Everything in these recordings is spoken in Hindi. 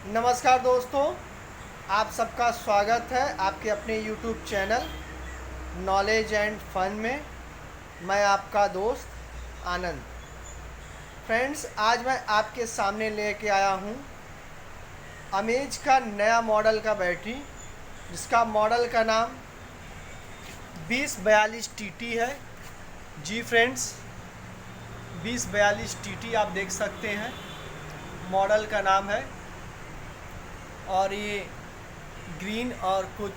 नमस्कार दोस्तों, आप सबका स्वागत है आपके अपने YouTube channel knowledge and fun में। मैं आपका दोस्त आनंद। फ्रेंड्स, आज मैं आपके सामने लेके आया हूँ अमेज का नया मॉडल का बैटरी, जिसका मॉडल का नाम 2042 TT है। जी फ्रेंड्स, 2042 TT आप देख सकते हैं, मॉडल का नाम है। और ये ग्रीन और कुछ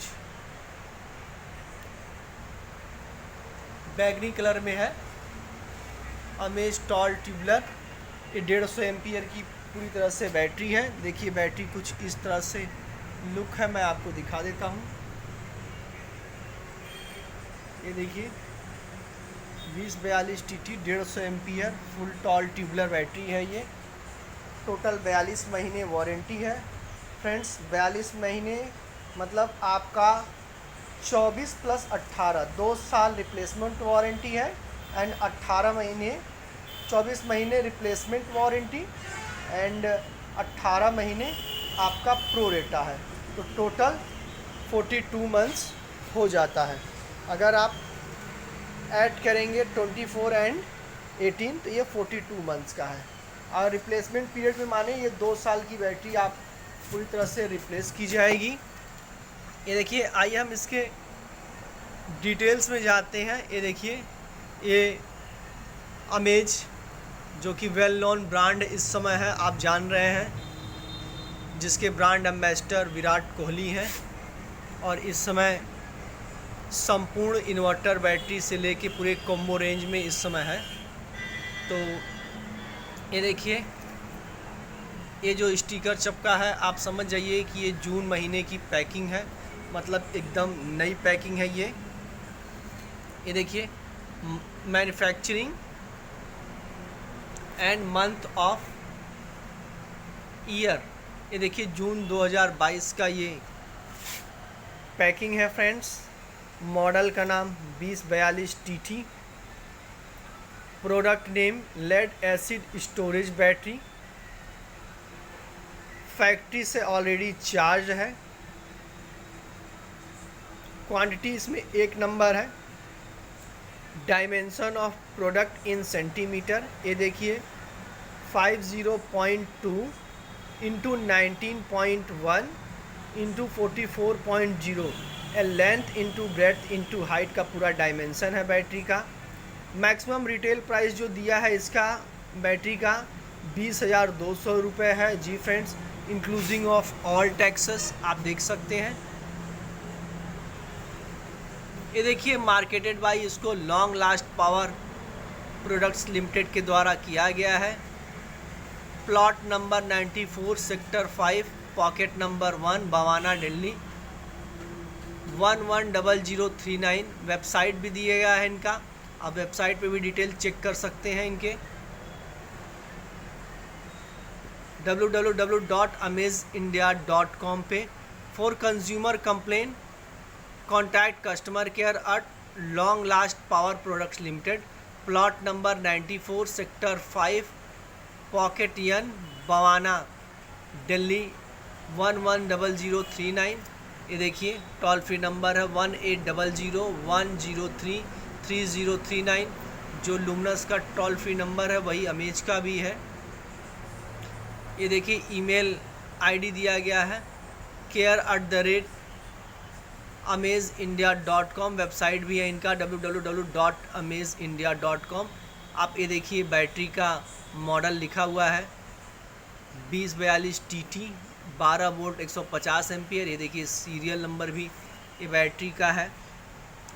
बैगनी कलर में है। अमेज टॉल ट्यूबलर, ये 150 एम्पियर की पूरी तरह से बैटरी है। देखिए बैटरी कुछ इस तरह से लुक है, मैं आपको दिखा देता हूँ। ये देखिए 2042 TT 150 ampere full tall tubular battery है। ये टोटल 42 महीने वारंटी है। फ्रेंड्स, 42 महीने मतलब आपका 24 प्लस 18 2 साल रिप्लेसमेंट वारंटी है। एंड 18 महीने 24 महीने रिप्लेसमेंट वारंटी एंड 18 महीने आपका प्रो रेटा है। तो टोटल 42 मंथ्स हो जाता है। अगर आप ऐड करेंगे 24 एंड 18 तो ये 42 मंथ्स का है। और रिप्लेसमेंट पीरियड में माने ये 2 साल की बैटरी आप पूरी तरह से रिप्लेस की जाएगी। ये देखिए, आइए हम इसके डिटेल्स में जाते हैं। ये देखिए, ये अमेज जो कि वेल नोन ब्रांड इस समय है, आप जान रहे हैं, जिसके ब्रांड एम्बेसडर विराट कोहली हैं। और इस समय संपूर्ण इन्वर्टर बैटरी से लेके पूरे कॉम्बो रेंज में इस समय है। तो ये देखिए, ये जो स्टिकर चिपका है, आप समझ जाइए कि ये जून महीने की पैकिंग है, मतलब एकदम नई पैकिंग है। ये देखिए, manufacturing and month of year, ये देखिए जून 2022 का ये पैकिंग है। फ्रेंड्स, मॉडल का नाम 2042 TT, product name lead acid storage battery, factory से ऑलरेडी चार्ज है। क्वांटिटी इसमें 1 नंबर है। Dimension of product in centimetre, ये देखिए 50.2 into 19.1 into 44.0 length into breadth into height का पूरा डायमेंशन है बैटरी का। मैक्सिमम रिटेल प्राइस जो दिया है इसका बैटरी का 20,200 रुपये है। जी friends, including of all taxes, आप देख सकते हैं। ये देखिए, मार्केटेड बाई इसको long last power products limited के द्वारा किया गया है। Plot number 94 sector 5 pocket number 1 Bawana Delhi 110039। Website भी दिया गया है इनका, आप वेबसाइट पे भी डिटेल चेक कर सकते हैं इनके www.amazindia.com पे। For consumer complain contact customer care at long last power products limited, plot number 94 sector 5 pocket N Bawana Delhi 110039। ये देखिए, टोल फ्री नंबर है 1800-103-3039। जो लुमिनस का टोल फ्री नंबर है वही अमेज का भी है। ये देखिए, ईमेल आईडी दिया गया है care@amazindia.com। वेबसाइट भी है इनका www.amazindia.com। आप ये देखिए, बैटरी का मॉडल लिखा हुआ है 2042 TT 12 वोल्ट 150 एम्पियर। ये देखिए, सीरियल नंबर भी ये बैटरी का है,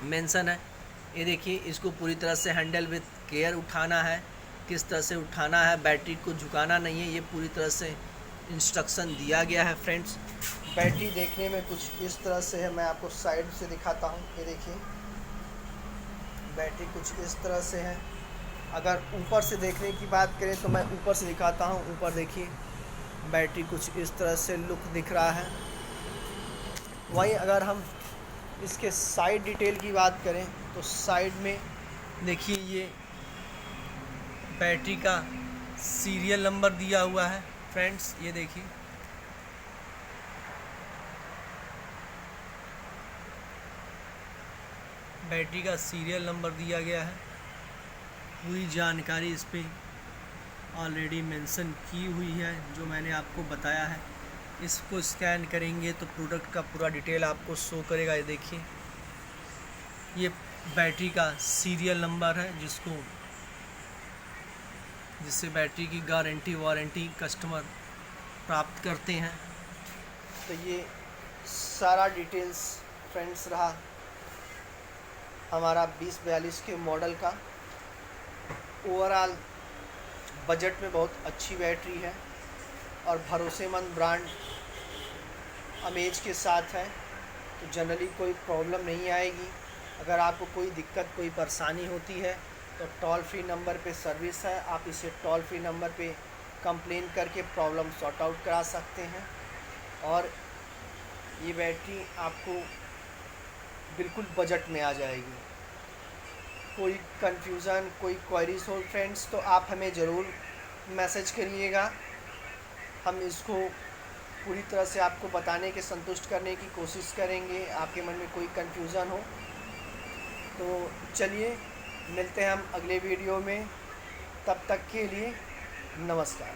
मेंशन है। ये देखिए, इसको पूरी तरह से हैंडल विथ केयर उठाना है, किस तरह से उठाना है, बैटरी को झुकाना नहीं है, ये पूरी तरह से इंस्ट्रक्शन दिया गया है। फ्रेंड्स, बैटरी देखने में कुछ इस तरह से है, मैं आपको साइड से दिखाता हूँ। ये देखिए, बैटरी कुछ इस तरह से है। अगर ऊपर से देखने की बात करें तो मैं ऊपर से दिखाता हूँ। ऊपर देखिए, बैटरी कुछ इस तरह से लुक दिख रहा है। वहीं अगर हम इसके साइड डिटेल की बात करें तो साइड में देखिए, ये बैटरी का सीरियल नंबर दिया हुआ है। फ्रेंड्स, ये देखिए बैटरी का सीरियल नंबर दिया गया है। पूरी जानकारी इस पर ऑलरेडी मेंशन की हुई है जो मैंने आपको बताया है। इसको स्कैन करेंगे तो प्रोडक्ट का पूरा डिटेल आपको शो करेगा। ये देखिए, ये बैटरी का सीरियल नंबर है जिससे बैटरी की गारंटी वारंटी कस्टमर प्राप्त करते हैं। तो ये सारा डिटेल्स फ्रेंड्स रहा हमारा 2042 के मॉडल का। ओवरऑल बजट में बहुत अच्छी बैटरी है और भरोसेमंद ब्रांड अमेज के साथ है, तो जनरली कोई प्रॉब्लम नहीं आएगी। अगर आपको कोई दिक्कत कोई परेशानी होती है तो टोल फ्री नंबर पे सर्विस है, आप इसे टोल फ्री नंबर पे कंप्लेन करके प्रॉब्लम सॉर्ट आउट करा सकते हैं। और ये बैटरी आपको बिल्कुल बजट में आ जाएगी। कोई कन्फ्यूज़न कोई क्वेरीज हो फ्रेंड्स तो आप हमें ज़रूर मैसेज करिएगा। हम इसको पूरी तरह से आपको बताने के संतुष्ट करने की कोशिश करेंगे। आपके मन में कोई कन्फ्यूज़न हो तो चलिए मिलते हैं हम अगले वीडियो में। तब तक के लिए नमस्कार।